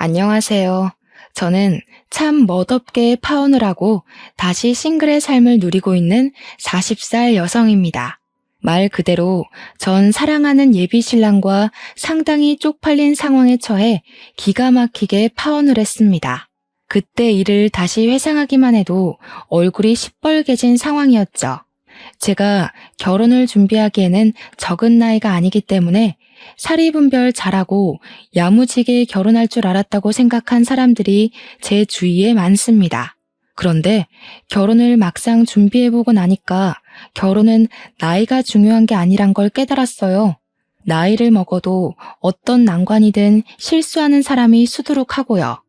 안녕하세요. 저는 참 멋없게 파혼을 하고 다시 싱글의 삶을 누리고 있는 40살 여성입니다. 말 그대로 전 사랑하는 예비 신랑과 상당히 쪽팔린 상황에 처해 기가 막히게 파혼을 했습니다. 그때 일을 다시 회상하기만 해도 얼굴이 시뻘개진 상황이었죠. 제가 결혼을 준비하기에는 적은 나이가 아니기 때문에 사리분별 잘하고 야무지게 결혼할 줄 알았다고 생각한 사람들이 제 주위에 많습니다. 그런데 결혼을 막상 준비해보고 나니까 결혼은 나이가 중요한 게 아니란 걸 깨달았어요. 나이를 먹어도 어떤 난관이든 실수하는 사람이 수두룩하고요.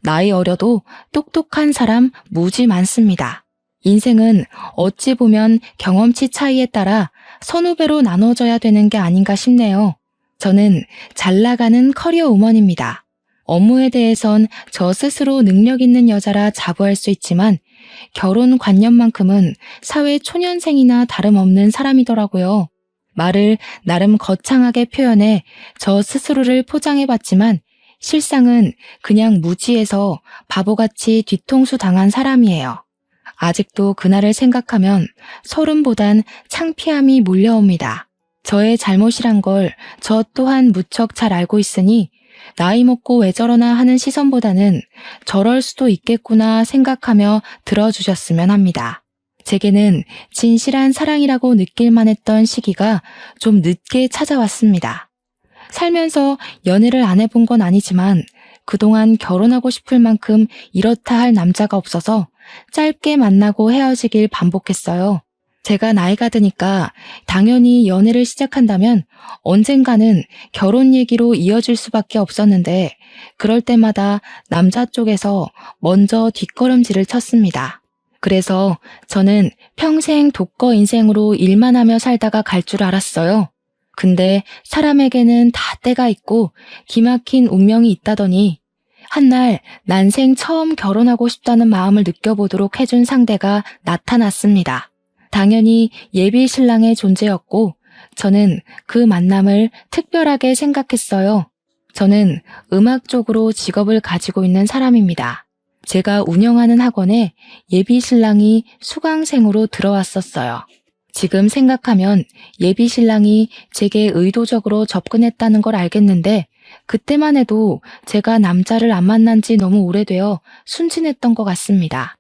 나이 어려도 똑똑한 사람 무지 많습니다. 인생은 어찌 보면 경험치 차이에 따라 선후배로 나눠져야 되는 게 아닌가 싶네요. 저는 잘 나가는 커리어 우먼입니다. 업무에 대해선 저 스스로 능력 있는 여자라 자부할 수 있지만 결혼 관념만큼은 사회 초년생이나 다름없는 사람이더라고요. 말을 나름 거창하게 표현해 저 스스로를 포장해봤지만 실상은 그냥 무지해서 바보같이 뒤통수 당한 사람이에요. 아직도 그날을 생각하면 소름보단 창피함이 몰려옵니다. 저의 잘못이란 걸 저 또한 무척 잘 알고 있으니 나이 먹고 왜 저러나 하는 시선보다는 저럴 수도 있겠구나 생각하며 들어주셨으면 합니다. 제게는 진실한 사랑이라고 느낄만 했던 시기가 좀 늦게 찾아왔습니다. 살면서 연애를 안 해본 건 아니지만 그동안 결혼하고 싶을 만큼 이렇다 할 남자가 없어서 짧게 만나고 헤어지길 반복했어요. 제가 나이가 드니까 당연히 연애를 시작한다면 언젠가는 결혼 얘기로 이어질 수밖에 없었는데 그럴 때마다 남자 쪽에서 먼저 뒷걸음질을 쳤습니다. 그래서 저는 평생 독거 인생으로 일만 하며 살다가 갈 줄 알았어요. 근데 사람에게는 다 때가 있고 기막힌 운명이 있다더니 한날 난생 처음 결혼하고 싶다는 마음을 느껴보도록 해준 상대가 나타났습니다. 당연히 예비 신랑의 존재였고 저는 그 만남을 특별하게 생각했어요. 저는 음악 쪽으로 직업을 가지고 있는 사람입니다. 제가 운영하는 학원에 예비 신랑이 수강생으로 들어왔었어요. 지금 생각하면 예비 신랑이 제게 의도적으로 접근했다는 걸 알겠는데 그때만 해도 제가 남자를 안 만난 지 너무 오래되어 순진했던 것 같습니다.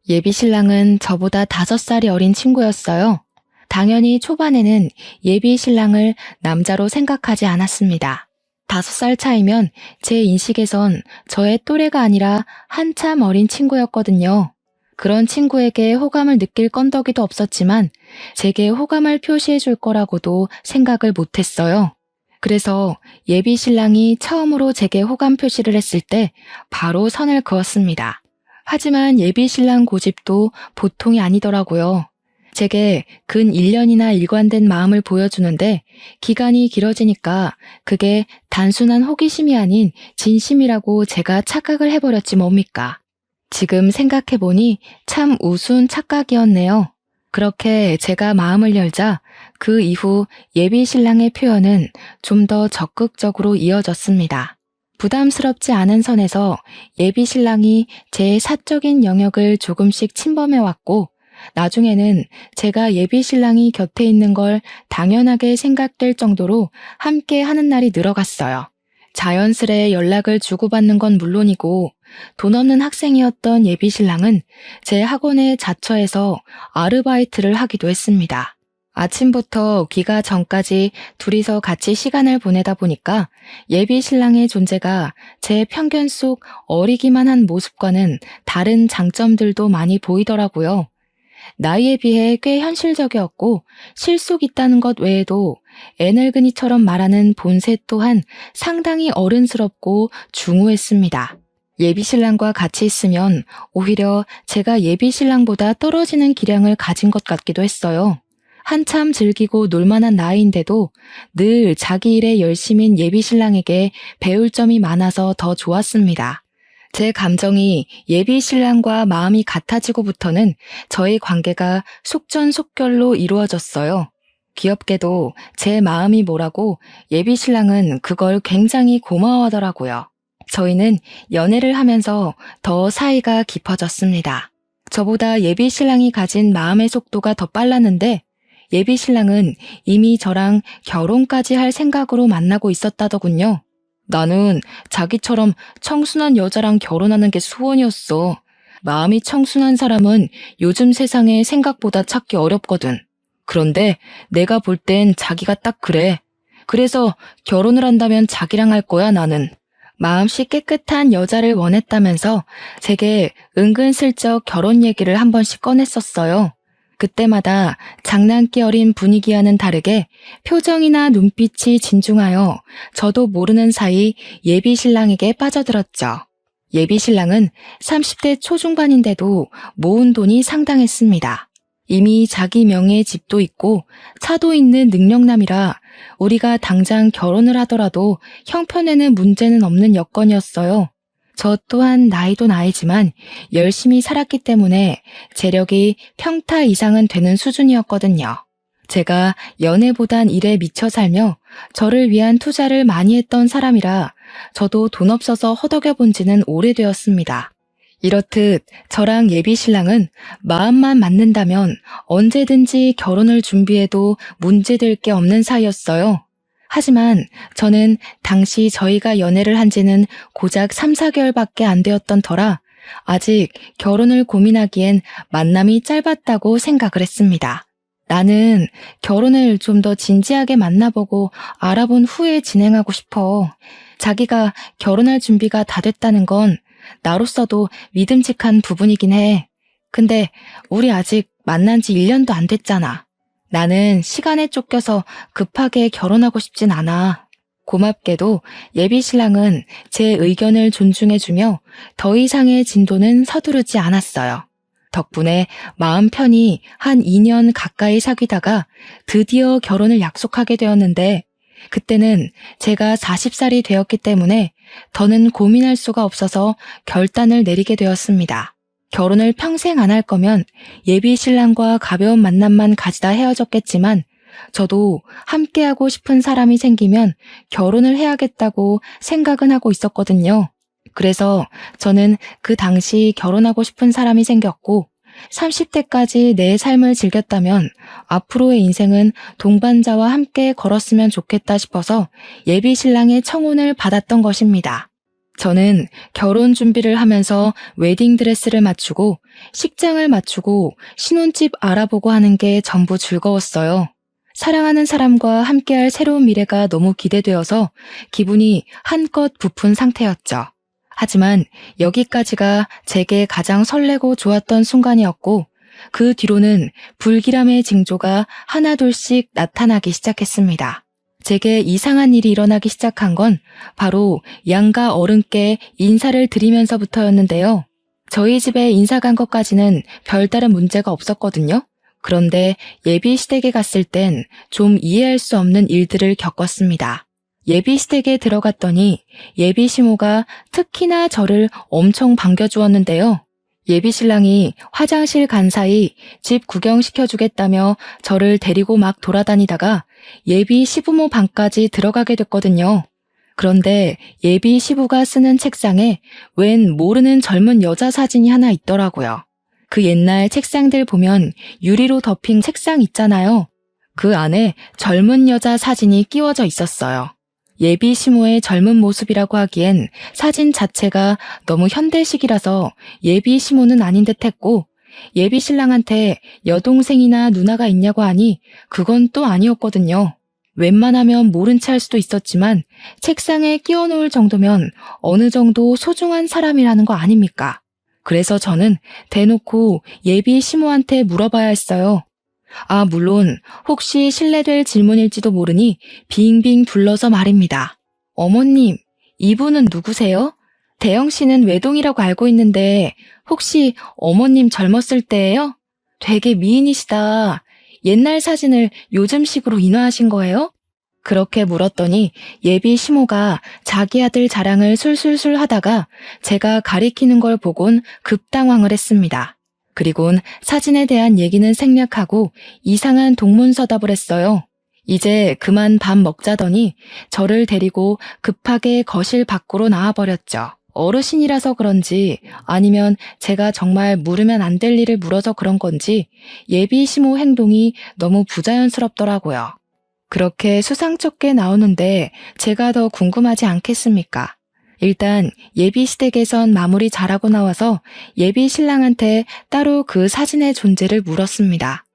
예비 신랑은 저보다 5살이 어린 친구였어요. 당연히 초반에는 예비 신랑을 남자로 생각하지 않았습니다. 5살 차이면 제 인식에선 저의 또래가 아니라 한참 어린 친구였거든요. 그런 친구에게 호감을 느낄 건더기도 없었지만 제게 호감을 표시해 줄 거라고도 생각을 못했어요. 그래서 예비 신랑이 처음으로 제게 호감 표시를 했을 때 바로 선을 그었습니다. 하지만 예비 신랑 고집도 보통이 아니더라고요. 제게 근 1년이나 일관된 마음을 보여주는데 기간이 길어지니까 그게 단순한 호기심이 아닌 진심이라고 제가 착각을 해버렸지 뭡니까. 지금 생각해보니 참 우스운 착각이었네요. 그렇게 제가 마음을 열자 그 이후 예비 신랑의 표현은 좀 더 적극적으로 이어졌습니다. 부담스럽지 않은 선에서 예비 신랑이 제 사적인 영역을 조금씩 침범해왔고 나중에는 제가 예비 신랑이 곁에 있는 걸 당연하게 생각될 정도로 함께 하는 날이 늘어갔어요. 자연스레 연락을 주고받는 건 물론이고 돈 없는 학생이었던 예비 신랑은 제 학원에 자처해서 아르바이트를 하기도 했습니다. 아침부터 귀가 전까지 둘이서 같이 시간을 보내다 보니까 예비 신랑의 존재가 제 편견 속 어리기만 한 모습과는 다른 장점들도 많이 보이더라고요. 나이에 비해 꽤 현실적이었고 실속 있다는 것 외에도 애늙은이처럼 말하는 본색 또한 상당히 어른스럽고 중후했습니다. 예비 신랑과 같이 있으면 오히려 제가 예비 신랑보다 떨어지는 기량을 가진 것 같기도 했어요. 한참 즐기고 놀만한 나이인데도 늘 자기 일에 열심인 예비 신랑에게 배울 점이 많아서 더 좋았습니다. 제 감정이 예비 신랑과 마음이 같아지고부터는 저희 관계가 속전속결로 이루어졌어요. 귀엽게도 제 마음이 뭐라고 예비 신랑은 그걸 굉장히 고마워하더라고요. 저희는 연애를 하면서 더 사이가 깊어졌습니다. 저보다 예비 신랑이 가진 마음의 속도가 더 빨랐는데 예비 신랑은 이미 저랑 결혼까지 할 생각으로 만나고 있었다더군요. 나는 자기처럼 청순한 여자랑 결혼하는 게 소원이었어. 마음이 청순한 사람은 요즘 세상에 생각보다 찾기 어렵거든. 그런데 내가 볼 땐 자기가 딱 그래. 그래서 결혼을 한다면 자기랑 할 거야, 나는. 마음씨 깨끗한 여자를 원했다면서 제게 은근슬쩍 결혼 얘기를 한 번씩 꺼냈었어요. 그때마다 장난기 어린 분위기와는 다르게 표정이나 눈빛이 진중하여 저도 모르는 사이 예비 신랑에게 빠져들었죠. 예비 신랑은 30대 초중반인데도 모은 돈이 상당했습니다. 이미 자기 명의의 집도 있고 차도 있는 능력남이라 우리가 당장 결혼을 하더라도 형편에는 문제는 없는 여건이었어요. 저 또한 나이도 나이지만 열심히 살았기 때문에 재력이 평타 이상은 되는 수준이었거든요. 제가 연애보단 일에 미쳐 살며 저를 위한 투자를 많이 했던 사람이라 저도 돈 없어서 허덕여 본 지는 오래되었습니다. 이렇듯 저랑 예비 신랑은 마음만 맞는다면 언제든지 결혼을 준비해도 문제될 게 없는 사이였어요. 하지만 저는 당시 저희가 연애를 한 지는 고작 3, 4개월밖에 안 되었던 터라 아직 결혼을 고민하기엔 만남이 짧았다고 생각을 했습니다. 나는 결혼을 좀 더 진지하게 만나보고 알아본 후에 진행하고 싶어. 자기가 결혼할 준비가 다 됐다는 건 나로서도 믿음직한 부분이긴 해. 근데 우리 아직 만난 지 1년도 안 됐잖아. 나는 시간에 쫓겨서 급하게 결혼하고 싶진 않아. 고맙게도 예비 신랑은 제 의견을 존중해주며 더 이상의 진도는 서두르지 않았어요. 덕분에 마음 편히 한 2년 가까이 사귀다가 드디어 결혼을 약속하게 되었는데 그때는 제가 40살이 되었기 때문에 더는 고민할 수가 없어서 결단을 내리게 되었습니다. 결혼을 평생 안 할 거면 예비 신랑과 가벼운 만남만 가지다 헤어졌겠지만 저도 함께하고 싶은 사람이 생기면 결혼을 해야겠다고 생각은 하고 있었거든요. 그래서 저는 그 당시 결혼하고 싶은 사람이 생겼고 30대까지 내 삶을 즐겼다면 앞으로의 인생은 동반자와 함께 걸었으면 좋겠다 싶어서 예비 신랑의 청혼을 받았던 것입니다. 저는 결혼 준비를 하면서 웨딩드레스를 맞추고 식장을 맞추고 신혼집 알아보고 하는 게 전부 즐거웠어요. 사랑하는 사람과 함께할 새로운 미래가 너무 기대되어서 기분이 한껏 부푼 상태였죠. 하지만 여기까지가 제게 가장 설레고 좋았던 순간이었고 그 뒤로는 불길함의 징조가 하나둘씩 나타나기 시작했습니다. 제게 이상한 일이 일어나기 시작한 건 바로 양가 어른께 인사를 드리면서부터였는데요. 저희 집에 인사 간 것까지는 별다른 문제가 없었거든요. 그런데 예비 시댁에 갔을 땐 좀 이해할 수 없는 일들을 겪었습니다. 예비 시댁에 들어갔더니 예비 시모가 특히나 저를 엄청 반겨주었는데요. 예비 신랑이 화장실 간 사이 집 구경시켜주겠다며 저를 데리고 막 돌아다니다가 예비 시부모 방까지 들어가게 됐거든요. 그런데 예비 시부가 쓰는 책상에 웬 모르는 젊은 여자 사진이 하나 있더라고요. 그 옛날 책상들 보면 유리로 덮인 책상 있잖아요. 그 안에 젊은 여자 사진이 끼워져 있었어요. 예비 시모의 젊은 모습이라고 하기엔 사진 자체가 너무 현대식이라서 예비 시모는 아닌 듯 했고 예비 신랑한테 여동생이나 누나가 있냐고 하니 그건 또 아니었거든요. 웬만하면 모른 채 할 수도 있었지만 책상에 끼워놓을 정도면 어느 정도 소중한 사람이라는 거 아닙니까? 그래서 저는 대놓고 예비 시모한테 물어봐야 했어요. 물론 혹시 실례될 질문일지도 모르니 빙빙 둘러서 말입니다. 어머님, 이분은 누구세요? 대영 씨는 외동이라고 알고 있는데 혹시 어머님 젊었을 때예요? 되게 미인이시다. 옛날 사진을 요즘식으로 인화하신 거예요? 그렇게 물었더니 예비 시모가 자기 아들 자랑을 술술술 하다가 제가 가리키는 걸 보곤 급당황을 했습니다. 그리곤 사진에 대한 얘기는 생략하고 이상한 동문서답을 했어요. 이제 그만 밥 먹자더니 저를 데리고 급하게 거실 밖으로 나와버렸죠. 어르신이라서 그런지 아니면 제가 정말 물으면 안 될 일을 물어서 그런 건지 예비 시모 행동이 너무 부자연스럽더라고요. 그렇게 수상쩍게 나오는데 제가 더 궁금하지 않겠습니까? 일단 예비 시댁에선 마무리 잘하고 나와서 예비 신랑한테 따로 그 사진의 존재를 물었습니다.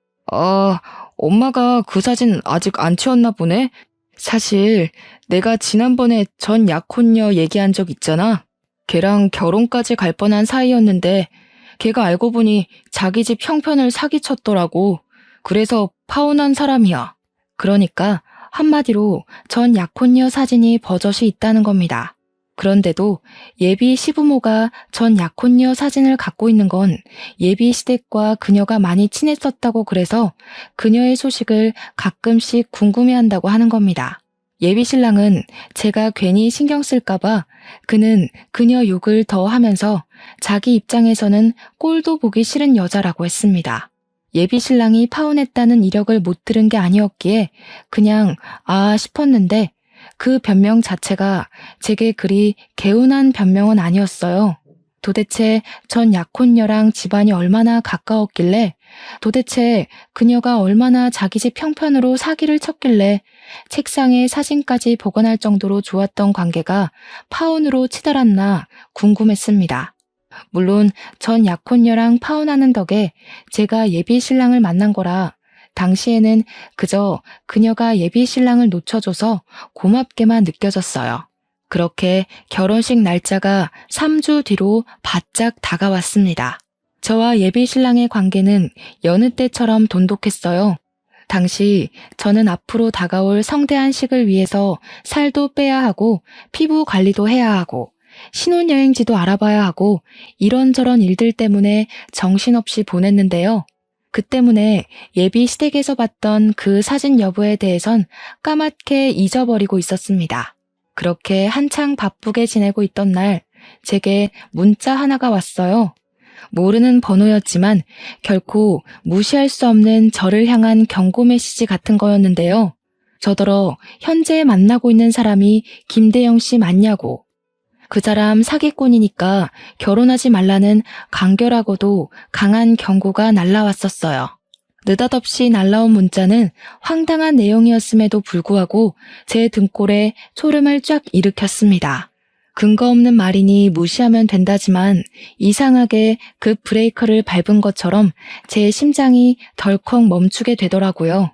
엄마가 그 사진 아직 안 치웠나 보네? 사실 내가 지난번에 전 약혼녀 얘기한 적 있잖아. 걔랑 결혼까지 갈 뻔한 사이였는데 걔가 알고 보니 자기 집 형편을 사기쳤더라고. 그래서 파혼한 사람이야. 그러니까 한마디로 전 약혼녀 사진이 버젓이 있다는 겁니다. 그런데도 예비 시부모가 전 약혼녀 사진을 갖고 있는 건 예비 시댁과 그녀가 많이 친했었다고 그래서 그녀의 소식을 가끔씩 궁금해한다고 하는 겁니다. 예비 신랑은 제가 괜히 신경 쓸까봐 그는 그녀 욕을 더 하면서 자기 입장에서는 꼴도 보기 싫은 여자라고 했습니다. 예비 신랑이 파혼했다는 이력을 못 들은 게 아니었기에 그냥 싶었는데 그 변명 자체가 제게 그리 개운한 변명은 아니었어요. 도대체 전 약혼녀랑 집안이 얼마나 가까웠길래 도대체 그녀가 얼마나 자기 집 형편으로 사기를 쳤길래 책상에 사진까지 보관할 정도로 좋았던 관계가 파혼으로 치달았나 궁금했습니다. 물론 전 약혼녀랑 파혼하는 덕에 제가 예비 신랑을 만난 거라 당시에는 그저 그녀가 예비 신랑을 놓쳐줘서 고맙게만 느껴졌어요. 그렇게 결혼식 날짜가 3주 뒤로 바짝 다가왔습니다. 저와 예비 신랑의 관계는 여느 때처럼 돈독했어요. 당시 저는 앞으로 다가올 성대한 식을 위해서 살도 빼야 하고 피부 관리도 해야 하고 신혼여행지도 알아봐야 하고 이런저런 일들 때문에 정신없이 보냈는데요. 그 때문에 예비 시댁에서 봤던 그 사진 여부에 대해선 까맣게 잊어버리고 있었습니다. 그렇게 한창 바쁘게 지내고 있던 날 제게 문자 하나가 왔어요. 모르는 번호였지만 결코 무시할 수 없는 저를 향한 경고 메시지 같은 거였는데요. 저더러 현재 만나고 있는 사람이 김대영 씨 맞냐고. 그 사람 사기꾼이니까 결혼하지 말라는 간결하고도 강한 경고가 날라왔었어요. 느닷없이 날라온 문자는 황당한 내용이었음에도 불구하고 제 등골에 소름을 쫙 일으켰습니다. 근거 없는 말이니 무시하면 된다지만 이상하게 그 브레이커를 밟은 것처럼 제 심장이 덜컥 멈추게 되더라고요.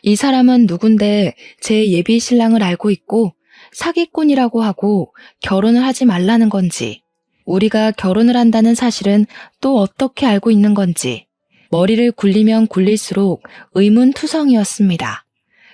이 사람은 누군데 제 예비 신랑을 알고 있고 사기꾼이라고 하고 결혼을 하지 말라는 건지, 우리가 결혼을 한다는 사실은 또 어떻게 알고 있는 건지, 머리를 굴리면 굴릴수록 의문투성이었습니다.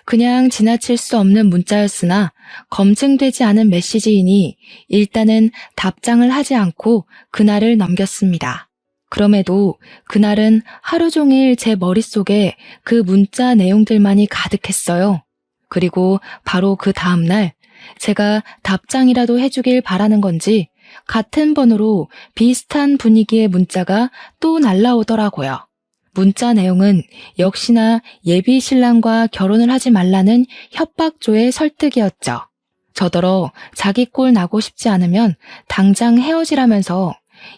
그냥 지나칠 수 없는 문자였으나 검증되지 않은 메시지이니 일단은 답장을 하지 않고 그날을 넘겼습니다. 그럼에도 그날은 하루 종일 제 머릿속에 그 문자 내용들만이 가득했어요. 그리고 바로 그 다음날 제가 답장이라도 해주길 바라는 건지 같은 번호로 비슷한 분위기의 문자가 또 날라오더라고요. 문자 내용은 역시나 예비 신랑과 결혼을 하지 말라는 협박조의 설득이었죠. 저더러 자기 꼴 나고 싶지 않으면 당장 헤어지라면서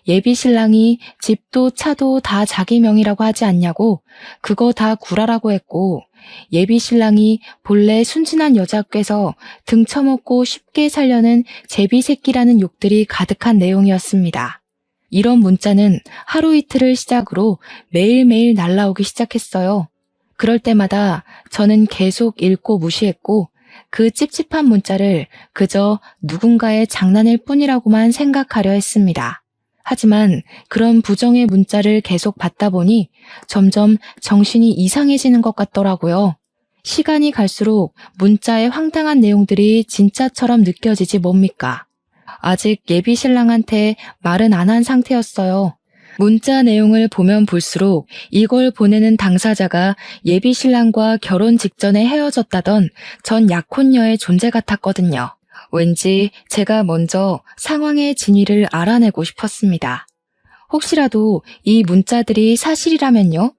예비 신랑이 집도 차도 다 자기 명의라고 하지 않냐고 그거 다 구라라고 했고 예비 신랑이 본래 순진한 여자 께서 등쳐먹고 쉽게 살려는 제비 새끼라는 욕들이 가득한 내용이었습니다. 이런 문자는 하루 이틀을 시작으로 매일매일 날라오기 시작했어요. 그럴 때마다 저는 계속 읽고 무시했고 그 찝찝한 문자를 그저 누군가의 장난일 뿐이라고만 생각하려 했습니다. 하지만 그런 부정의 문자를 계속 받다 보니 점점 정신이 이상해지는 것 같더라고요. 시간이 갈수록 문자의 황당한 내용들이 진짜처럼 느껴지지 뭡니까? 아직 예비 신랑한테 말은 안 한 상태였어요. 문자 내용을 보면 볼수록 이걸 보내는 당사자가 예비 신랑과 결혼 직전에 헤어졌다던 전 약혼녀의 존재 같았거든요. 왠지 제가 먼저 상황의 진위를 알아내고 싶었습니다. 혹시라도 이 문자들이 사실이라면요?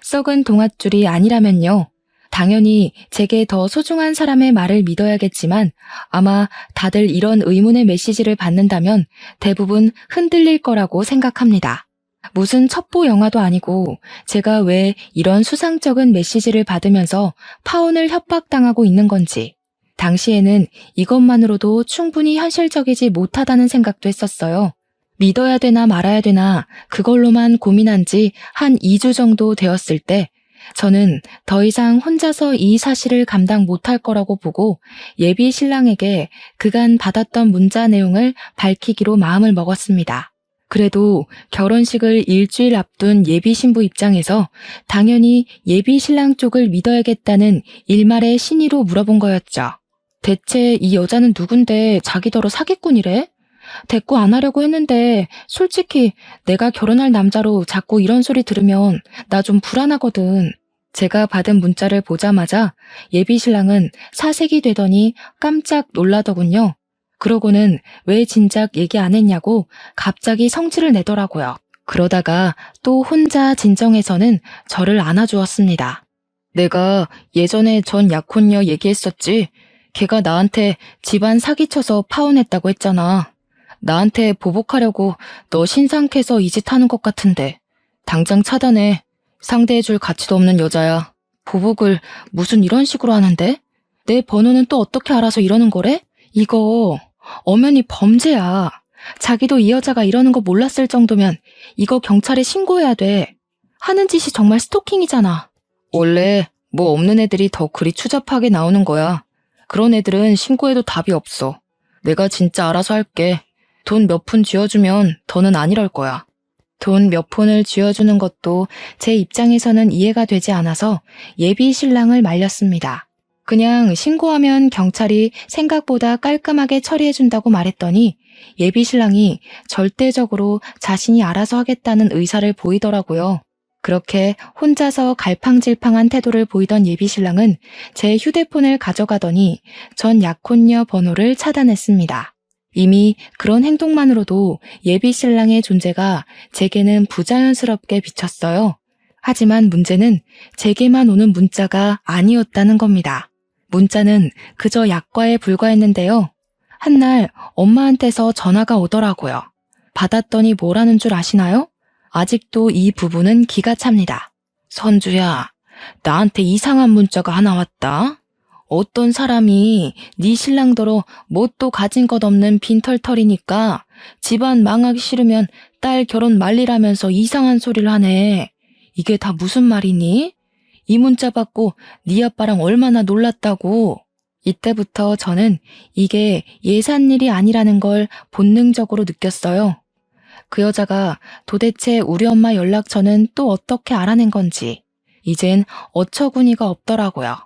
썩은 동아줄이 아니라면요? 당연히 제게 더 소중한 사람의 말을 믿어야겠지만 아마 다들 이런 의문의 메시지를 받는다면 대부분 흔들릴 거라고 생각합니다. 무슨 첩보 영화도 아니고 제가 왜 이런 수상쩍은 메시지를 받으면서 파혼을 협박당하고 있는 건지 당시에는 이것만으로도 충분히 현실적이지 못하다는 생각도 했었어요. 믿어야 되나 말아야 되나 그걸로만 고민한 지 한 2주 정도 되었을 때 저는 더 이상 혼자서 이 사실을 감당 못할 거라고 보고 예비 신랑에게 그간 받았던 문자 내용을 밝히기로 마음을 먹었습니다. 그래도 결혼식을 일주일 앞둔 예비 신부 입장에서 당연히 예비 신랑 쪽을 믿어야겠다는 일말의 신의로 물어본 거였죠. 대체 이 여자는 누군데 자기더러 사기꾼이래? 대꾸 안 하려고 했는데 솔직히 내가 결혼할 남자로 자꾸 이런 소리 들으면 나 좀 불안하거든. 제가 받은 문자를 보자마자 예비 신랑은 사색이 되더니 깜짝 놀라더군요. 그러고는 왜 진작 얘기 안 했냐고 갑자기 성질을 내더라고요. 그러다가 또 혼자 진정해서는 저를 안아주었습니다. 내가 예전에 전 약혼녀 얘기했었지. 걔가 나한테 집안 사기쳐서 파혼했다고 했잖아. 나한테 보복하려고 너 신상캐서 이 짓 하는 것 같은데 당장 차단해. 상대해줄 가치도 없는 여자야. 보복을 무슨 이런 식으로 하는데? 내 번호는 또 어떻게 알아서 이러는 거래? 이거 엄연히 범죄야. 자기도 이 여자가 이러는 거 몰랐을 정도면 이거 경찰에 신고해야 돼. 하는 짓이 정말 스토킹이잖아. 원래 뭐 없는 애들이 더 그리 추잡하게 나오는 거야. 그런 애들은 신고해도 답이 없어. 내가 진짜 알아서 할게. 돈 몇 푼 쥐어주면 더는 안 이럴 거야. 돈 몇 푼을 쥐어주는 것도 제 입장에서는 이해가 되지 않아서 예비 신랑을 말렸습니다. 그냥 신고하면 경찰이 생각보다 깔끔하게 처리해준다고 말했더니 예비 신랑이 절대적으로 자신이 알아서 하겠다는 의사를 보이더라고요. 그렇게 혼자서 갈팡질팡한 태도를 보이던 예비 신랑은 제 휴대폰을 가져가더니 전 약혼녀 번호를 차단했습니다. 이미 그런 행동만으로도 예비 신랑의 존재가 제게는 부자연스럽게 비쳤어요. 하지만 문제는 제게만 오는 문자가 아니었다는 겁니다. 문자는 그저 약과에 불과했는데요. 한날 엄마한테서 전화가 오더라고요. 받았더니 뭐라는 줄 아시나요? 아직도 이 부분은 기가 찹니다. 선주야, 나한테 이상한 문자가 하나 왔다. 어떤 사람이 네 신랑더러 뭣도 가진 것 없는 빈털털이니까 집안 망하기 싫으면 딸 결혼 말리라면서 이상한 소리를 하네. 이게 다 무슨 말이니? 이 문자 받고 네 아빠랑 얼마나 놀랐다고. 이때부터 저는 이게 예산일이 아니라는 걸 본능적으로 느꼈어요. 그 여자가 도대체 우리 엄마 연락처는 또 어떻게 알아낸 건지 이젠 어처구니가 없더라고요.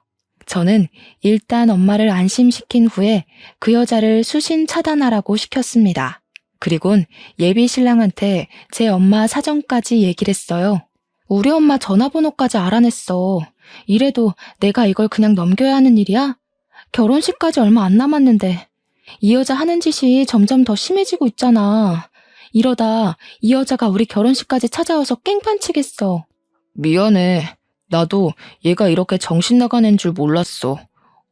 저는 일단 엄마를 안심시킨 후에 그 여자를 수신 차단하라고 시켰습니다. 그리곤 예비 신랑한테 제 엄마 사정까지 얘기를 했어요. 우리 엄마 전화번호까지 알아냈어. 이래도 내가 이걸 그냥 넘겨야 하는 일이야? 결혼식까지 얼마 안 남았는데 이 여자 하는 짓이 점점 더 심해지고 있잖아. 이러다 이 여자가 우리 결혼식까지 찾아와서 깽판 치겠어. 미안해. 나도 얘가 이렇게 정신 나간 애인 줄 몰랐어.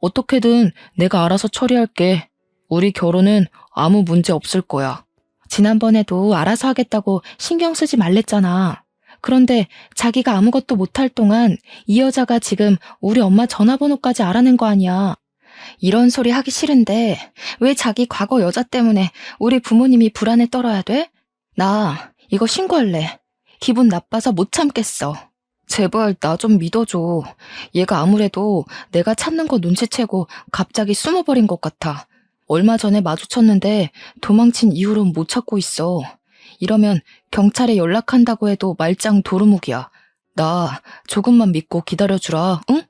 어떻게든 내가 알아서 처리할게. 우리 결혼은 아무 문제 없을 거야. 지난번에도 알아서 하겠다고 신경 쓰지 말랬잖아. 그런데 자기가 아무것도 못할 동안 이 여자가 지금 우리 엄마 전화번호까지 알아낸 거 아니야. 이런 소리 하기 싫은데 왜 자기 과거 여자 때문에 우리 부모님이 불안에 떨어야 돼? 나 이거 신고할래. 기분 나빠서 못 참겠어. 제발 나 좀 믿어줘. 얘가 아무래도 내가 찾는 거 눈치채고 갑자기 숨어버린 것 같아. 얼마 전에 마주쳤는데 도망친 이후로 못 찾고 있어. 이러면 경찰에 연락한다고 해도 말짱 도루묵이야. 나 조금만 믿고 기다려주라, 응?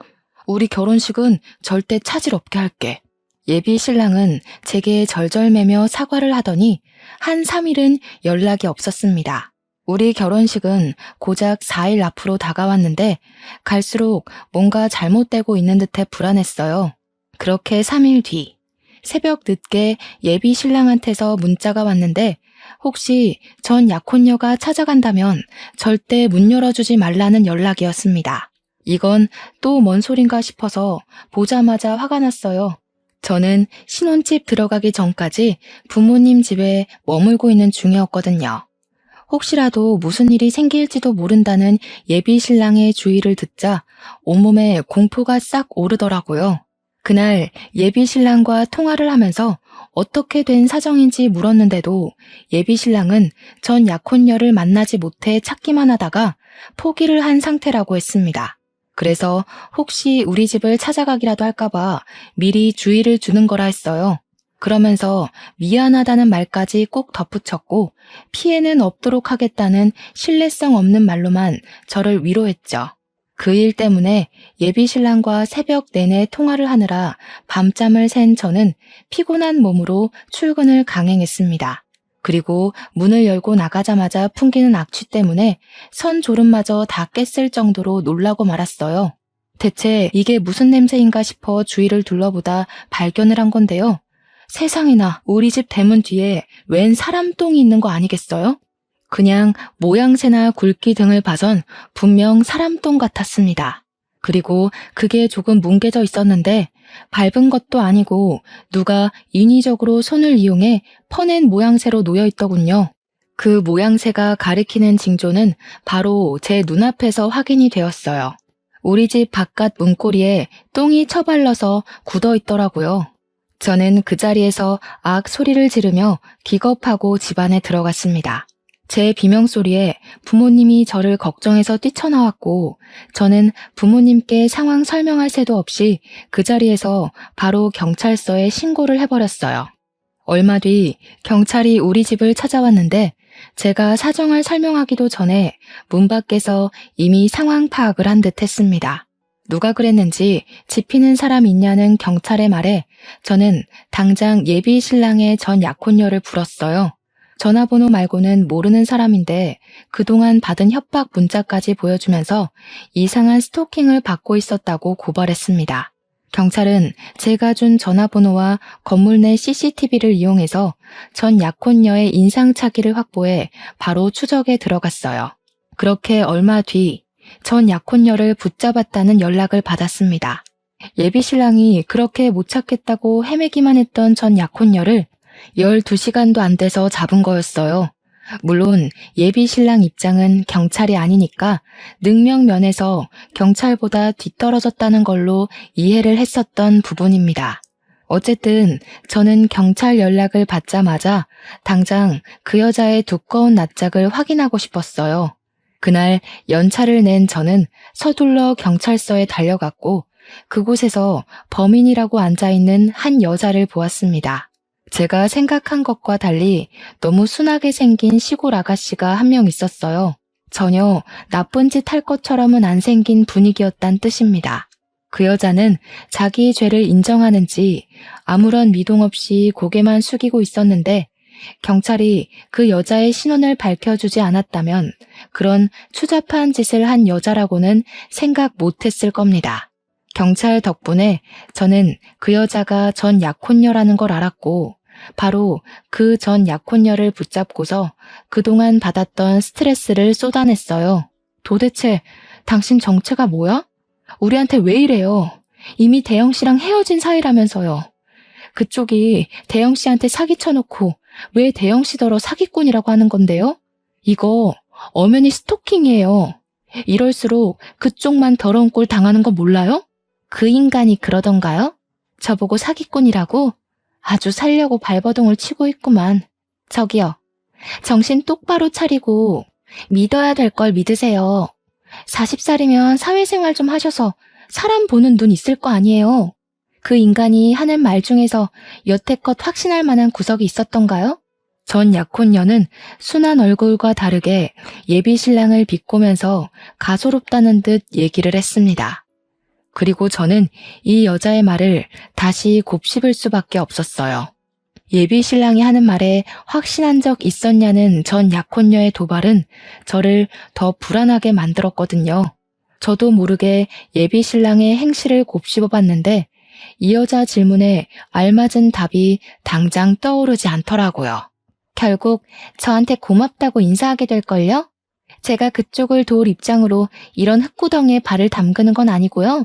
우리 결혼식은 절대 차질 없게 할게. 예비 신랑은 제게 절절매며 사과를 하더니 한 3일은 연락이 없었습니다. 우리 결혼식은 고작 4일 앞으로 다가왔는데 갈수록 뭔가 잘못되고 있는 듯해 불안했어요. 그렇게 3일 뒤 새벽 늦게 예비 신랑한테서 문자가 왔는데 혹시 전 약혼녀가 찾아간다면 절대 문 열어주지 말라는 연락이었습니다. 이건 또 뭔 소린가 싶어서 보자마자 화가 났어요. 저는 신혼집 들어가기 전까지 부모님 집에 머물고 있는 중이었거든요. 혹시라도 무슨 일이 생길지도 모른다는 예비 신랑의 주의를 듣자 온몸에 공포가 싹 오르더라고요. 그날 예비 신랑과 통화를 하면서 어떻게 된 사정인지 물었는데도 예비 신랑은 전 약혼녀를 만나지 못해 찾기만 하다가 포기를 한 상태라고 했습니다. 그래서 혹시 우리 집을 찾아가기라도 할까봐 미리 주의를 주는 거라 했어요. 그러면서 미안하다는 말까지 꼭 덧붙였고 피해는 없도록 하겠다는 신뢰성 없는 말로만 저를 위로했죠. 그 일 때문에 예비 신랑과 새벽 내내 통화를 하느라 밤잠을 샌 저는 피곤한 몸으로 출근을 강행했습니다. 그리고 문을 열고 나가자마자 풍기는 악취 때문에 선졸음마저 다 깼을 정도로 놀라고 말았어요. 대체 이게 무슨 냄새인가 싶어 주위를 둘러보다 발견을 한 건데요. 세상에나 우리 집 대문 뒤에 웬 사람 똥이 있는 거 아니겠어요? 그냥 모양새나 굵기 등을 봐선 분명 사람 똥 같았습니다. 그리고 그게 조금 뭉개져 있었는데 밟은 것도 아니고 누가 인위적으로 손을 이용해 퍼낸 모양새로 놓여 있더군요. 그 모양새가 가리키는 징조는 바로 제 눈앞에서 확인이 되었어요. 우리 집 바깥 문고리에 똥이 처발러서 굳어 있더라고요. 저는 그 자리에서 악 소리를 지르며 기겁하고 집 안에 들어갔습니다. 제 비명소리에 부모님이 저를 걱정해서 뛰쳐나왔고 저는 부모님께 상황 설명할 새도 없이 그 자리에서 바로 경찰서에 신고를 해버렸어요. 얼마 뒤 경찰이 우리 집을 찾아왔는데 제가 사정을 설명하기도 전에 문 밖에서 이미 상황 파악을 한 듯 했습니다. 누가 그랬는지 지피는 사람 있냐는 경찰의 말에 저는 당장 예비 신랑의 전 약혼녀를 불렀어요. 전화번호 말고는 모르는 사람인데 그동안 받은 협박 문자까지 보여주면서 이상한 스토킹을 받고 있었다고 고발했습니다. 경찰은 제가 준 전화번호와 건물 내 CCTV를 이용해서 전 약혼녀의 인상착의를 확보해 바로 추적에 들어갔어요. 그렇게 얼마 뒤 전 약혼녀를 붙잡았다는 연락을 받았습니다. 예비 신랑이 그렇게 못 찾겠다고 헤매기만 했던 전 약혼녀를 12시간도 안 돼서 잡은 거였어요. 물론 예비 신랑 입장은 경찰이 아니니까 능력 면에서 경찰보다 뒤떨어졌다는 걸로 이해를 했었던 부분입니다. 어쨌든 저는 경찰 연락을 받자마자 당장 그 여자의 두꺼운 낯짝을 확인하고 싶었어요. 그날 연차를 낸 저는 서둘러 경찰서에 달려갔고 그곳에서 범인이라고 앉아있는 한 여자를 보았습니다. 제가 생각한 것과 달리 너무 순하게 생긴 시골 아가씨가 한 명 있었어요. 전혀 나쁜 짓 할 것처럼은 안 생긴 분위기였단 뜻입니다. 그 여자는 자기 죄를 인정하는지 아무런 미동 없이 고개만 숙이고 있었는데 경찰이 그 여자의 신원을 밝혀주지 않았다면 그런 추잡한 짓을 한 여자라고는 생각 못했을 겁니다. 경찰 덕분에 저는 그 여자가 전 약혼녀라는 걸 알았고 바로 그 전 약혼녀를 붙잡고서 그동안 받았던 스트레스를 쏟아냈어요. 도대체 당신 정체가 뭐야? 우리한테 왜 이래요? 이미 대영씨랑 헤어진 사이라면서요. 그쪽이 대영씨한테 사기 쳐놓고 왜 대영씨더러 사기꾼이라고 하는 건데요? 이거 엄연히 스토킹이에요. 이럴수록 그쪽만 더러운 꼴 당하는 거 몰라요? 그 인간이 그러던가요? 저보고 사기꾼이라고? 아주 살려고 발버둥을 치고 있구만. 저기요. 정신 똑바로 차리고 믿어야 될 걸 믿으세요. 40살이면 사회생활 좀 하셔서 사람 보는 눈 있을 거 아니에요. 그 인간이 하는 말 중에서 여태껏 확신할 만한 구석이 있었던가요? 전 약혼녀는 순한 얼굴과 다르게 예비 신랑을 비꼬면서 가소롭다는 듯 얘기를 했습니다. 그리고 저는 이 여자의 말을 다시 곱씹을 수밖에 없었어요. 예비 신랑이 하는 말에 확신한 적 있었냐는 전 약혼녀의 도발은 저를 더 불안하게 만들었거든요. 저도 모르게 예비 신랑의 행실을 곱씹어 봤는데 이 여자 질문에 알맞은 답이 당장 떠오르지 않더라고요. 결국 저한테 고맙다고 인사하게 될걸요? 제가 그쪽을 도울 입장으로 이런 흙구덩이에 발을 담그는 건 아니고요.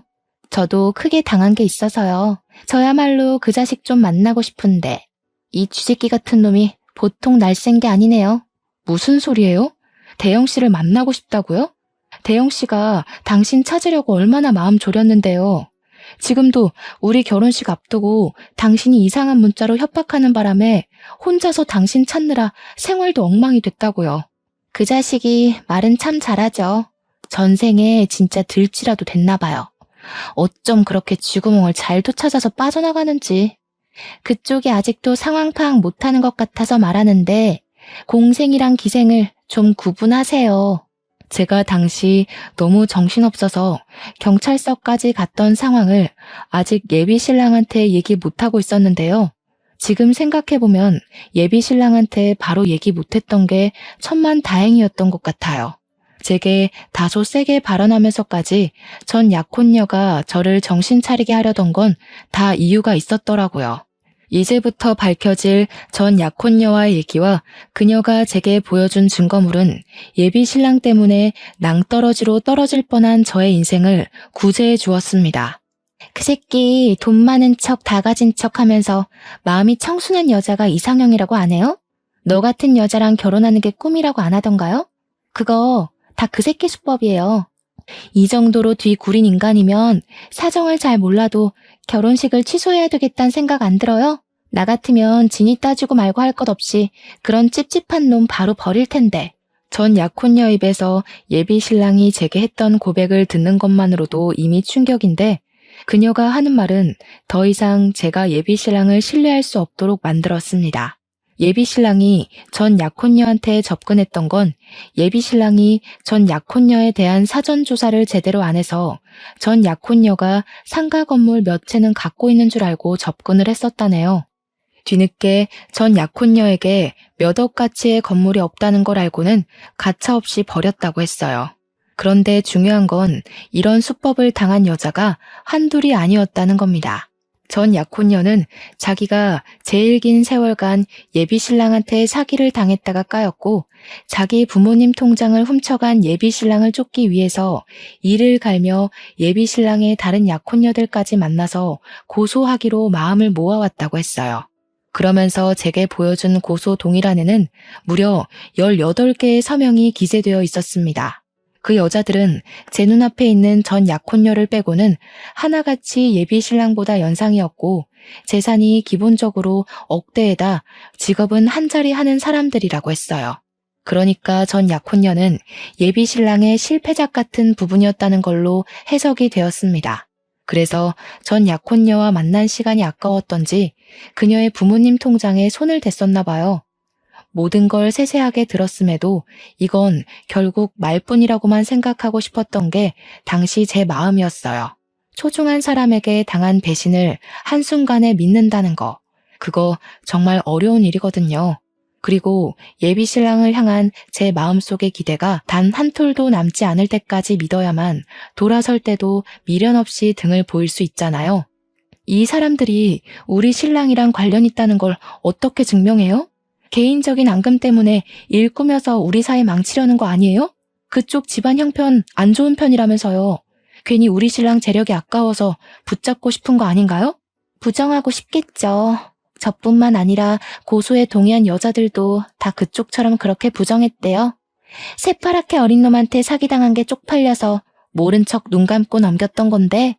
저도 크게 당한 게 있어서요. 저야말로 그 자식 좀 만나고 싶은데 이 쥐새끼 같은 놈이 보통 날쌘 게 아니네요. 무슨 소리예요? 대영 씨를 만나고 싶다고요? 대영 씨가 당신 찾으려고 얼마나 마음 졸였는데요. 지금도 우리 결혼식 앞두고 당신이 이상한 문자로 협박하는 바람에 혼자서 당신 찾느라 생활도 엉망이 됐다고요. 그 자식이 말은 참 잘하죠. 전생에 진짜 들쥐라도 됐나 봐요. 어쩜 그렇게 쥐구멍을 잘도 찾아서 빠져나가는지. 그쪽이 아직도 상황 파악 못하는 것 같아서 말하는데 공생이랑 기생을 좀 구분하세요. 제가 당시 너무 정신없어서 경찰서까지 갔던 상황을 아직 예비 신랑한테 얘기 못하고 있었는데요. 지금 생각해보면 예비 신랑한테 바로 얘기 못했던 게 천만 다행이었던 것 같아요. 제게 다소 세게 발언하면서까지 전 약혼녀가 저를 정신 차리게 하려던 건 다 이유가 있었더라고요. 이제부터 밝혀질 전 약혼녀와의 얘기와 그녀가 제게 보여준 증거물은 예비 신랑 때문에 낭떠러지로 떨어질 뻔한 저의 인생을 구제해 주었습니다. 그 새끼 돈 많은 척 다 가진 척 하면서 마음이 청순한 여자가 이상형이라고 안 해요? 너 같은 여자랑 결혼하는 게 꿈이라고 안 하던가요? 그거 다 그 새끼 수법이에요. 이 정도로 뒤구린 인간이면 사정을 잘 몰라도 결혼식을 취소해야 되겠다는 생각 안 들어요? 나 같으면 진이 따지고 말고 할 것 없이 그런 찝찝한 놈 바로 버릴 텐데. 전 약혼녀 입에서 예비 신랑이 제게 했던 고백을 듣는 것만으로도 이미 충격인데 그녀가 하는 말은 더 이상 제가 예비 신랑을 신뢰할 수 없도록 만들었습니다. 예비 신랑이 전 약혼녀한테 접근했던 건 예비 신랑이 전 약혼녀에 대한 사전 조사를 제대로 안 해서 전 약혼녀가 상가 건물 몇 채는 갖고 있는 줄 알고 접근을 했었다네요. 뒤늦게 전 약혼녀에게 몇 억 가치의 건물이 없다는 걸 알고는 가차없이 버렸다고 했어요. 그런데 중요한 건 이런 수법을 당한 여자가 한둘이 아니었다는 겁니다. 전 약혼녀는 자기가 제일 긴 세월간 예비 신랑한테 사기를 당했다가 까였고 자기 부모님 통장을 훔쳐간 예비 신랑을 쫓기 위해서 이를 갈며 예비 신랑의 다른 약혼녀들까지 만나서 고소하기로 마음을 모아왔다고 했어요. 그러면서 제게 보여준 고소 동의란에는 무려 18개의 서명이 기재되어 있었습니다. 그 여자들은 제 눈앞에 있는 전 약혼녀를 빼고는 하나같이 예비 신랑보다 연상이었고 재산이 기본적으로 억대에다 직업은 한 자리 하는 사람들이라고 했어요. 그러니까 전 약혼녀는 예비 신랑의 실패작 같은 부분이었다는 걸로 해석이 되었습니다. 그래서 전 약혼녀와 만난 시간이 아까웠던지 그녀의 부모님 통장에 손을 댔었나 봐요. 모든 걸 세세하게 들었음에도 이건 결국 말뿐이라고만 생각하고 싶었던 게 당시 제 마음이었어요. 소중한 사람에게 당한 배신을 한순간에 믿는다는 거, 그거 정말 어려운 일이거든요. 그리고 예비 신랑을 향한 제 마음속의 기대가 단 한 톨도 남지 않을 때까지 믿어야만 돌아설 때도 미련 없이 등을 보일 수 있잖아요. 이 사람들이 우리 신랑이랑 관련 있다는 걸 어떻게 증명해요? 개인적인 앙금 때문에 일 꾸며서 우리 사이 망치려는 거 아니에요? 그쪽 집안 형편 안 좋은 편이라면서요. 괜히 우리 신랑 재력이 아까워서 붙잡고 싶은 거 아닌가요? 부정하고 싶겠죠. 저뿐만 아니라 고소에 동의한 여자들도 다 그쪽처럼 그렇게 부정했대요. 새파랗게 어린 놈한테 사기당한 게 쪽팔려서 모른 척 눈 감고 넘겼던 건데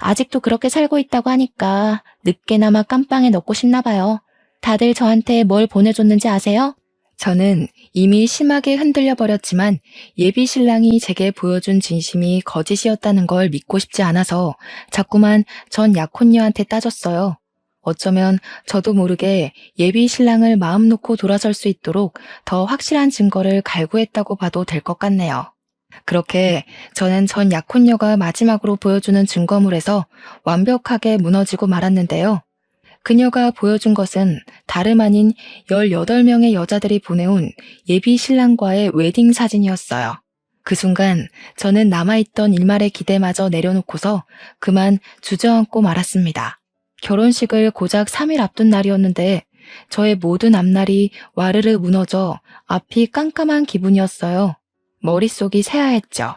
아직도 그렇게 살고 있다고 하니까 늦게나마 깜빵에 넣고 싶나 봐요. 다들 저한테 뭘 보내줬는지 아세요? 저는 이미 심하게 흔들려 버렸지만 예비 신랑이 제게 보여준 진심이 거짓이었다는 걸 믿고 싶지 않아서 자꾸만 전 약혼녀한테 따졌어요. 어쩌면 저도 모르게 예비 신랑을 마음 놓고 돌아설 수 있도록 더 확실한 증거를 갈구했다고 봐도 될 것 같네요. 그렇게 저는 전 약혼녀가 마지막으로 보여주는 증거물에서 완벽하게 무너지고 말았는데요. 그녀가 보여준 것은 다름 아닌 18명의 여자들이 보내온 예비 신랑과의 웨딩 사진이었어요. 그 순간 저는 남아있던 일말의 기대마저 내려놓고서 그만 주저앉고 말았습니다. 결혼식을 고작 3일 앞둔 날이었는데 저의 모든 앞날이 와르르 무너져 앞이 깜깜한 기분이었어요. 머릿속이 새하했죠.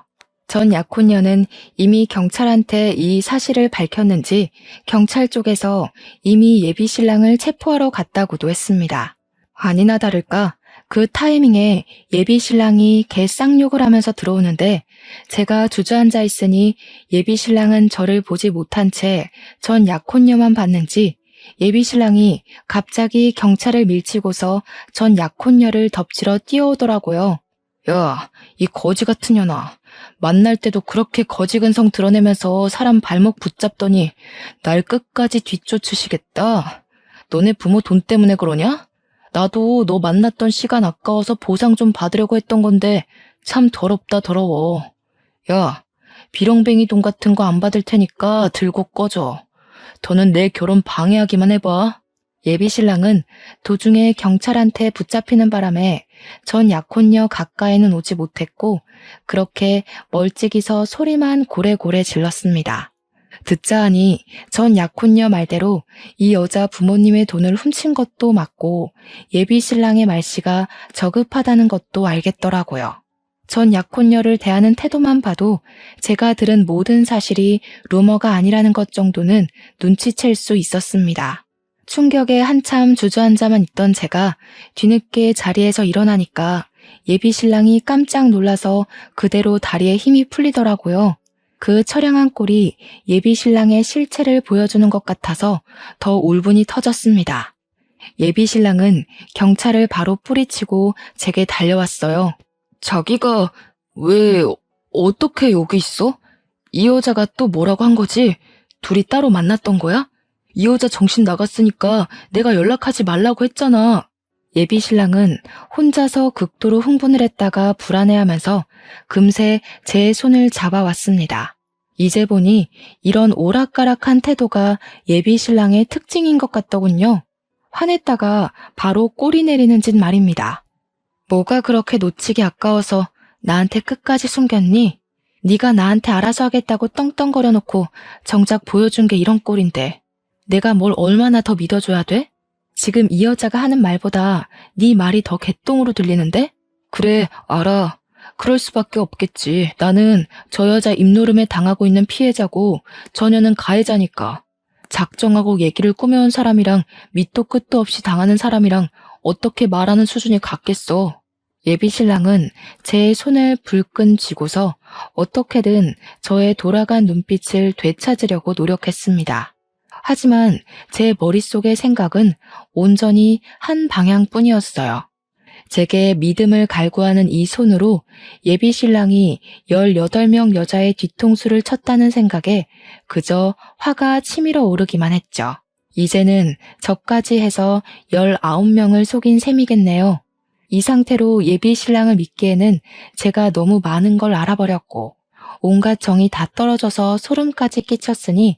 전 약혼녀는 이미 경찰한테 이 사실을 밝혔는지 경찰 쪽에서 이미 예비 신랑을 체포하러 갔다고도 했습니다. 아니나 다를까 그 타이밍에 예비 신랑이 개 쌍욕을 하면서 들어오는데 제가 주저앉아 있으니 예비 신랑은 저를 보지 못한 채 전 약혼녀만 봤는지 예비 신랑이 갑자기 경찰을 밀치고서 전 약혼녀를 덮치러 뛰어오더라고요. 야, 이 거지 같은 년아. 만날 때도 그렇게 거지 근성 드러내면서 사람 발목 붙잡더니 날 끝까지 뒤쫓으시겠다. 너네 부모 돈 때문에 그러냐? 나도 너 만났던 시간 아까워서 보상 좀 받으려고 했던 건데 참 더럽다 더러워. 야, 비렁뱅이 돈 같은 거 안 받을 테니까 들고 꺼져. 더는 내 결혼 방해하기만 해봐. 예비 신랑은 도중에 경찰한테 붙잡히는 바람에 전 약혼녀 가까이는 오지 못했고 그렇게 멀찍이서 소리만 고래고래 질렀습니다. 듣자 하니 전 약혼녀 말대로 이 여자 부모님의 돈을 훔친 것도 맞고 예비 신랑의 말씨가 저급하다는 것도 알겠더라고요. 전 약혼녀를 대하는 태도만 봐도 제가 들은 모든 사실이 루머가 아니라는 것 정도는 눈치챌 수 있었습니다. 충격에 한참 주저앉아만 있던 제가 뒤늦게 자리에서 일어나니까 예비 신랑이 깜짝 놀라서 그대로 다리에 힘이 풀리더라고요. 그 처량한 꼴이 예비 신랑의 실체를 보여주는 것 같아서 더 울분이 터졌습니다. 예비 신랑은 경찰을 바로 뿌리치고 제게 달려왔어요. 자기가 왜 어떻게 여기 있어? 이 여자가 또 뭐라고 한 거지? 둘이 따로 만났던 거야? 이 여자 정신 나갔으니까 내가 연락하지 말라고 했잖아. 예비 신랑은 혼자서 극도로 흥분을 했다가 불안해하면서 금세 제 손을 잡아왔습니다. 이제 보니 이런 오락가락한 태도가 예비 신랑의 특징인 것 같더군요. 화냈다가 바로 꼬리 내리는 짓 말입니다. 뭐가 그렇게 놓치기 아까워서 나한테 끝까지 숨겼니? 네가 나한테 알아서 하겠다고 떵떵거려 놓고 정작 보여준 게 이런 꼴인데 내가 뭘 얼마나 더 믿어줘야 돼? 지금 이 여자가 하는 말보다 네 말이 더 개똥으로 들리는데? 그래, 알아. 그럴 수밖에 없겠지. 나는 저 여자 입노름에 당하고 있는 피해자고 저녀는 가해자니까. 작정하고 얘기를 꾸며온 사람이랑 밑도 끝도 없이 당하는 사람이랑 어떻게 말하는 수준이 같겠어. 예비 신랑은 제 손을 불끈 쥐고서 어떻게든 저의 돌아간 눈빛을 되찾으려고 노력했습니다. 하지만 제 머릿속의 생각은 온전히 한 방향뿐이었어요. 제게 믿음을 갈구하는 이 손으로 예비 신랑이 18명 여자의 뒤통수를 쳤다는 생각에 그저 화가 치밀어 오르기만 했죠. 이제는 저까지 해서 19명을 속인 셈이겠네요. 이 상태로 예비 신랑을 믿기에는 제가 너무 많은 걸 알아버렸고 온갖 정이 다 떨어져서 소름까지 끼쳤으니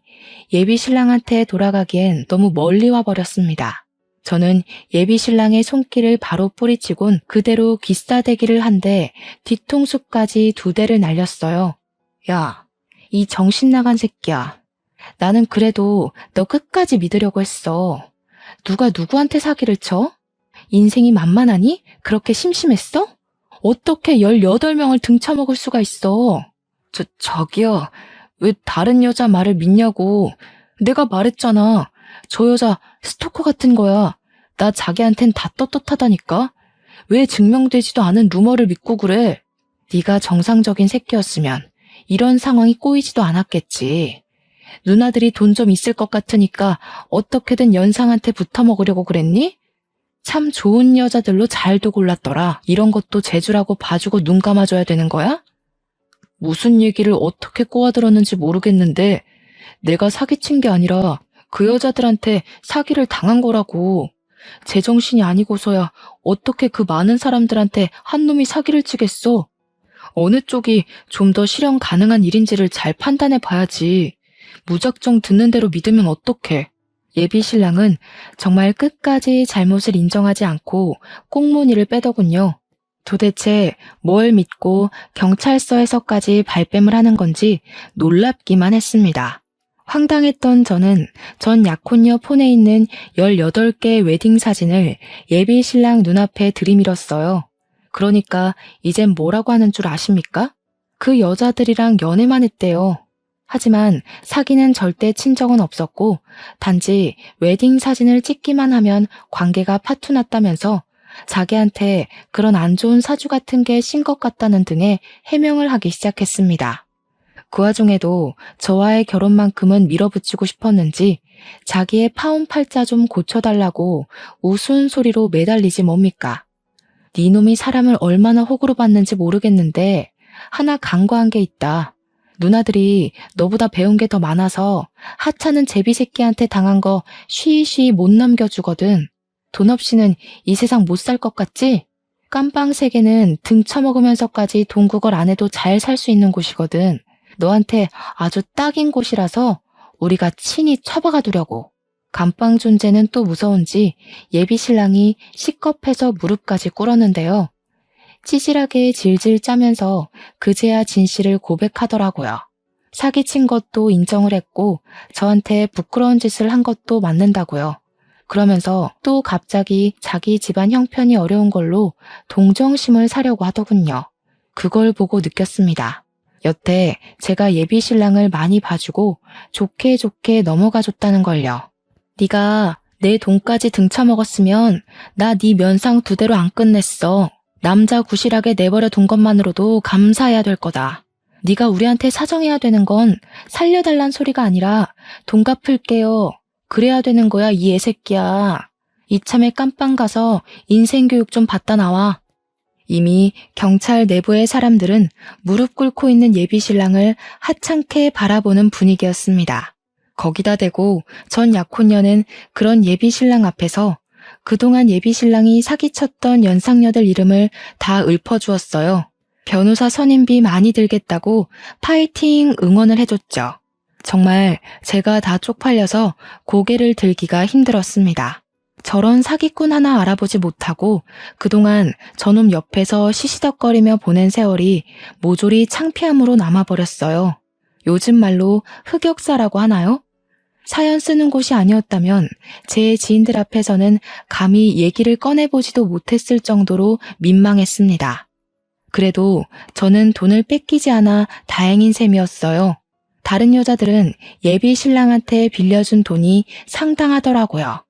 예비 신랑한테 돌아가기엔 너무 멀리 와버렸습니다. 저는 예비 신랑의 손길을 바로 뿌리치곤 그대로 귀싸대기를 한데 뒤통수까지 2대를 날렸어요. 야, 이 정신 나간 새끼야. 나는 그래도 너 끝까지 믿으려고 했어. 누가 누구한테 사기를 쳐? 인생이 만만하니? 그렇게 심심했어? 어떻게 18명을 등쳐먹을 수가 있어? 저기요. 왜 다른 여자 말을 믿냐고. 내가 말했잖아. 저 여자 스토커 같은 거야. 나 자기한텐 다 떳떳하다니까. 왜 증명되지도 않은 루머를 믿고 그래? 네가 정상적인 새끼였으면 이런 상황이 꼬이지도 않았겠지. 누나들이 돈 좀 있을 것 같으니까 어떻게든 연상한테 붙어먹으려고 그랬니? 참 좋은 여자들로 잘도 골랐더라. 이런 것도 재주라고 봐주고 눈 감아줘야 되는 거야? 무슨 얘기를 어떻게 꼬아들었는지 모르겠는데 내가 사기친 게 아니라 그 여자들한테 사기를 당한 거라고. 제정신이 아니고서야 어떻게 그 많은 사람들한테 한 놈이 사기를 치겠어. 어느 쪽이 좀 더 실현 가능한 일인지를 잘 판단해 봐야지. 무작정 듣는 대로 믿으면 어떡해. 예비 신랑은 정말 끝까지 잘못을 인정하지 않고 꽁무니를 빼더군요. 도대체 뭘 믿고 경찰서에서까지 발뺌을 하는 건지 놀랍기만 했습니다. 황당했던 저는 전 약혼녀 폰에 있는 18개의 웨딩 사진을 예비 신랑 눈앞에 들이밀었어요. 그러니까 이젠 뭐라고 하는 줄 아십니까? 그 여자들이랑 연애만 했대요. 하지만 사귀는 절대 친정은 없었고 단지 웨딩 사진을 찍기만 하면 관계가 파투났다면서 자기한테 그런 안 좋은 사주 같은 게 신 것 같다는 등의 해명을 하기 시작했습니다. 그 와중에도 저와의 결혼만큼은 밀어붙이고 싶었는지 자기의 파혼 팔자 좀 고쳐달라고 우스운 소리로 매달리지 뭡니까? 네 놈이 사람을 얼마나 호구로 봤는지 모르겠는데 하나 간과한 게 있다. 누나들이 너보다 배운 게 더 많아서 하찮은 제비새끼한테 당한 거 쉬쉬 못 넘겨주거든. 돈 없이는 이 세상 못 살 것 같지? 깜빵세계는 등 처먹으면서까지 동국을 안 해도 잘 살 수 있는 곳이거든. 너한테 아주 딱인 곳이라서 우리가 친히 처박아 두려고. 감방 존재는 또 무서운지 예비 신랑이 시겁해서 무릎까지 꿇었는데요. 찌질하게 질질 짜면서 그제야 진실을 고백하더라고요. 사기친 것도 인정을 했고 저한테 부끄러운 짓을 한 것도 맞는다고요. 그러면서 또 갑자기 자기 집안 형편이 어려운 걸로 동정심을 사려고 하더군요. 그걸 보고 느꼈습니다. 여태 제가 예비 신랑을 많이 봐주고 좋게 좋게 넘어가 줬다는 걸요. 네가 내 돈까지 등쳐먹었으면 나 네 면상 두 대로 안 끝냈어. 남자 구실하게 내버려 둔 것만으로도 감사해야 될 거다. 네가 우리한테 사정해야 되는 건 살려달란 소리가 아니라 돈 갚을게요. 그래야 되는 거야 이 애새끼야. 이참에 깜빵 가서 인생교육 좀 받다 나와. 이미 경찰 내부의 사람들은 무릎 꿇고 있는 예비 신랑을 하찮게 바라보는 분위기였습니다. 거기다 대고 전 약혼녀는 그런 예비 신랑 앞에서 그동안 예비 신랑이 사기쳤던 연상녀들 이름을 다 읊어주었어요. 변호사 선임비 많이 들겠다고 파이팅 응원을 해줬죠. 정말 제가 다 쪽팔려서 고개를 들기가 힘들었습니다. 저런 사기꾼 하나 알아보지 못하고 그동안 저놈 옆에서 시시덕거리며 보낸 세월이 모조리 창피함으로 남아버렸어요. 요즘 말로 흑역사라고 하나요? 사연 쓰는 곳이 아니었다면 제 지인들 앞에서는 감히 얘기를 꺼내보지도 못했을 정도로 민망했습니다. 그래도 저는 돈을 뺏기지 않아 다행인 셈이었어요. 다른 여자들은 예비 신랑한테 빌려준 돈이 상당하더라고요.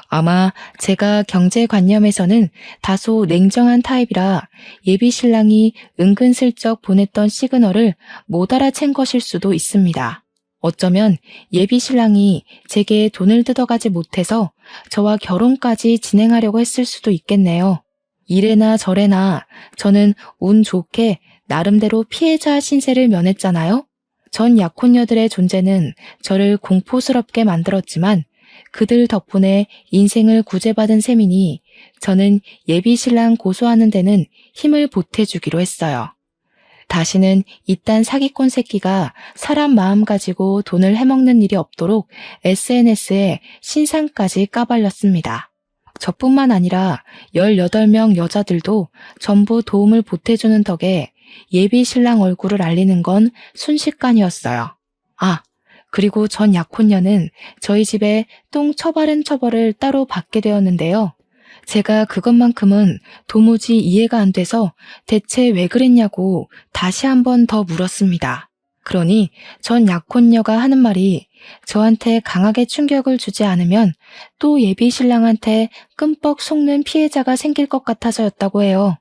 아마 제가 경제관념에서는 다소 냉정한 타입이라 예비 신랑이 은근슬쩍 보냈던 시그널을 못 알아챈 것일 수도 있습니다. 어쩌면 예비 신랑이 제게 돈을 뜯어가지 못해서 저와 결혼까지 진행하려고 했을 수도 있겠네요. 이래나 저래나 저는 운 좋게 나름대로 피해자 신세를 면했잖아요. 전 약혼녀들의 존재는 저를 공포스럽게 만들었지만 그들 덕분에 인생을 구제받은 셈이니 저는 예비 신랑 고소하는 데는 힘을 보태주기로 했어요. 다시는 이딴 사기꾼 새끼가 사람 마음 가지고 돈을 해먹는 일이 없도록 SNS에 신상까지 까발렸습니다. 저뿐만 아니라 18명 여자들도 전부 도움을 보태주는 덕에 예비 신랑 얼굴을 알리는 건 순식간이었어요. 아, 그리고 전 약혼녀는 저희 집에 똥 처바른 처벌을 따로 받게 되었는데요. 제가 그것만큼은 도무지 이해가 안 돼서 대체 왜 그랬냐고 다시 한 번 더 물었습니다. 그러니 전 약혼녀가 하는 말이 저한테 강하게 충격을 주지 않으면 또 예비 신랑한테 끔뻑 속는 피해자가 생길 것 같아서였다고 해요.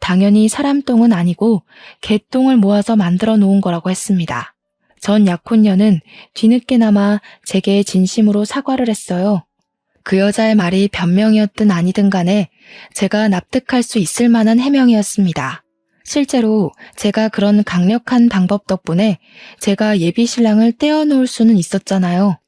당연히 사람 똥은 아니고 개똥을 모아서 만들어 놓은 거라고 했습니다. 전 약혼녀는 뒤늦게나마 제게 진심으로 사과를 했어요. 그 여자의 말이 변명이었든 아니든 간에 제가 납득할 수 있을 만한 해명이었습니다. 실제로 제가 그런 강력한 방법 덕분에 제가 예비 신랑을 떼어놓을 수는 있었잖아요.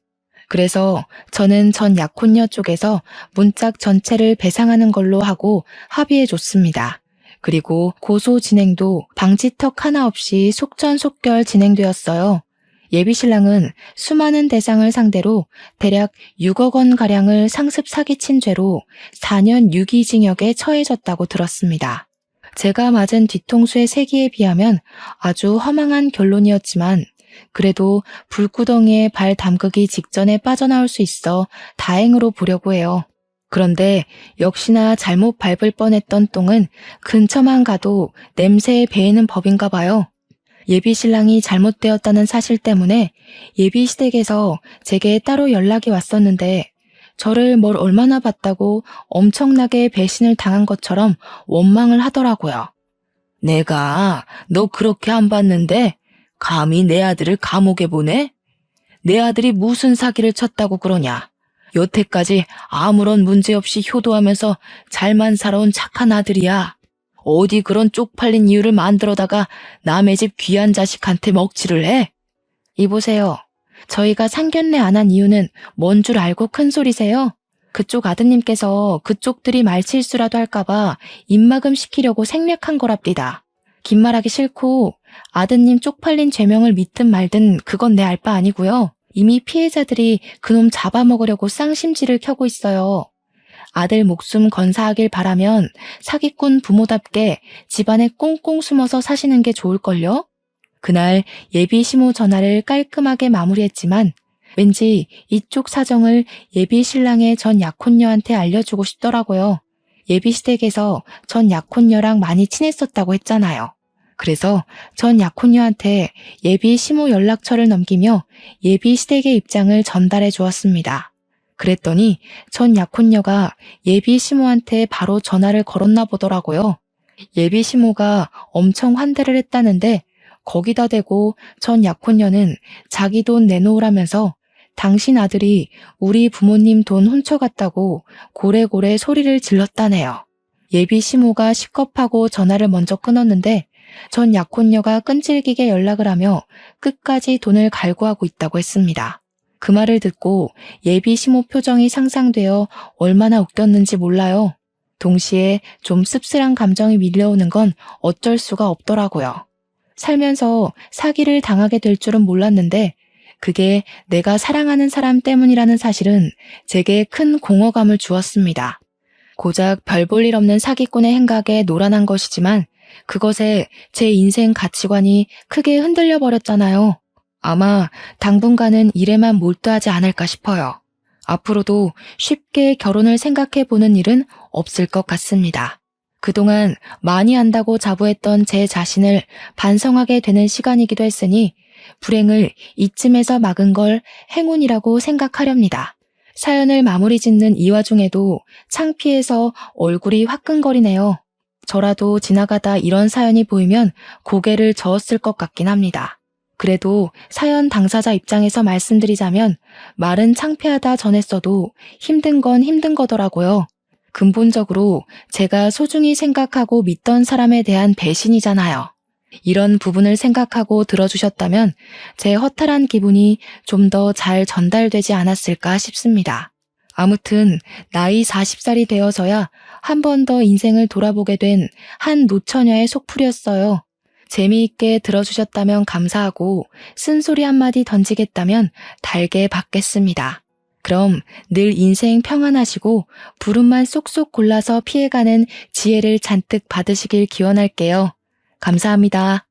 그래서 저는 전 약혼녀 쪽에서 문짝 전체를 배상하는 걸로 하고 합의해줬습니다. 그리고 고소 진행도 방지턱 하나 없이 속전속결 진행되었어요. 예비 신랑은 수많은 대상을 상대로 대략 6억 원가량을 상습 사기친 죄로 4년 유기징역에 처해졌다고 들었습니다. 제가 맞은 뒤통수의 세기에 비하면 아주 허망한 결론이었지만 그래도 불구덩이에 발 담그기 직전에 빠져나올 수 있어 다행으로 보려고 해요. 그런데 역시나 잘못 밟을 뻔했던 똥은 근처만 가도 냄새에 배이는 법인가 봐요. 예비 신랑이 잘못되었다는 사실 때문에 예비 시댁에서 제게 따로 연락이 왔었는데 저를 뭘 얼마나 봤다고 엄청나게 배신을 당한 것처럼 원망을 하더라고요. 내가 너 그렇게 안 봤는데 감히 내 아들을 감옥에 보내? 내 아들이 무슨 사기를 쳤다고 그러냐? 여태까지 아무런 문제 없이 효도하면서 잘만 살아온 착한 아들이야. 어디 그런 쪽팔린 이유를 만들어다가 남의 집 귀한 자식한테 먹칠을 해? 이보세요. 저희가 상견례 안 한 이유는 뭔 줄 알고 큰 소리세요? 그쪽 아드님께서 그쪽들이 말실수라도 할까봐 입막음 시키려고 생략한 거랍니다. 긴 말하기 싫고 아드님 쪽팔린 죄명을 믿든 말든 그건 내 알 바 아니고요. 이미 피해자들이 그놈 잡아먹으려고 쌍심지를 켜고 있어요. 아들 목숨 건사하길 바라면 사기꾼 부모답게 집안에 꽁꽁 숨어서 사시는 게 좋을걸요? 그날 예비 시모 전화를 깔끔하게 마무리했지만 왠지 이쪽 사정을 예비 신랑의 전 약혼녀한테 알려주고 싶더라고요. 예비 시댁에서 전 약혼녀랑 많이 친했었다고 했잖아요. 그래서 전 약혼녀한테 예비 시모 연락처를 넘기며 예비 시댁의 입장을 전달해 주었습니다. 그랬더니 전 약혼녀가 예비 시모한테 바로 전화를 걸었나 보더라고요. 예비 시모가 엄청 환대를 했다는데 거기다 대고 전 약혼녀는 자기 돈 내놓으라면서 당신 아들이 우리 부모님 돈 훔쳐갔다고 고래고래 소리를 질렀다네요. 예비 시모가 식겁하고 전화를 먼저 끊었는데 전 약혼녀가 끈질기게 연락을 하며 끝까지 돈을 갈구하고 있다고 했습니다. 그 말을 듣고 예비 시모 표정이 상상되어 얼마나 웃겼는지 몰라요. 동시에 좀 씁쓸한 감정이 밀려오는 건 어쩔 수가 없더라고요. 살면서 사기를 당하게 될 줄은 몰랐는데 그게 내가 사랑하는 사람 때문이라는 사실은 제게 큰 공허감을 주었습니다. 고작 별 볼 일 없는 사기꾼의 행각에 노란한 것이지만 그것에 제 인생 가치관이 크게 흔들려 버렸잖아요. 아마 당분간은 일에만 몰두하지 않을까 싶어요. 앞으로도 쉽게 결혼을 생각해 보는 일은 없을 것 같습니다. 그동안 많이 안다고 자부했던 제 자신을 반성하게 되는 시간이기도 했으니 불행을 이쯤에서 막은 걸 행운이라고 생각하렵니다. 사연을 마무리 짓는 이 와중에도 창피해서 얼굴이 화끈거리네요. 저라도 지나가다 이런 사연이 보이면 고개를 저었을 것 같긴 합니다. 그래도 사연 당사자 입장에서 말씀드리자면 말은 창피하다 전했어도 힘든 건 힘든 거더라고요. 근본적으로 제가 소중히 생각하고 믿던 사람에 대한 배신이잖아요. 이런 부분을 생각하고 들어주셨다면 제 허탈한 기분이 좀 더 잘 전달되지 않았을까 싶습니다. 아무튼 나이 40살이 되어서야 한 번 더 인생을 돌아보게 된 한 노처녀의 속풀이였어요. 재미있게 들어주셨다면 감사하고 쓴소리 한마디 던지겠다면 달게 받겠습니다. 그럼 늘 인생 평안하시고 부름만 쏙쏙 골라서 피해가는 지혜를 잔뜩 받으시길 기원할게요. 감사합니다.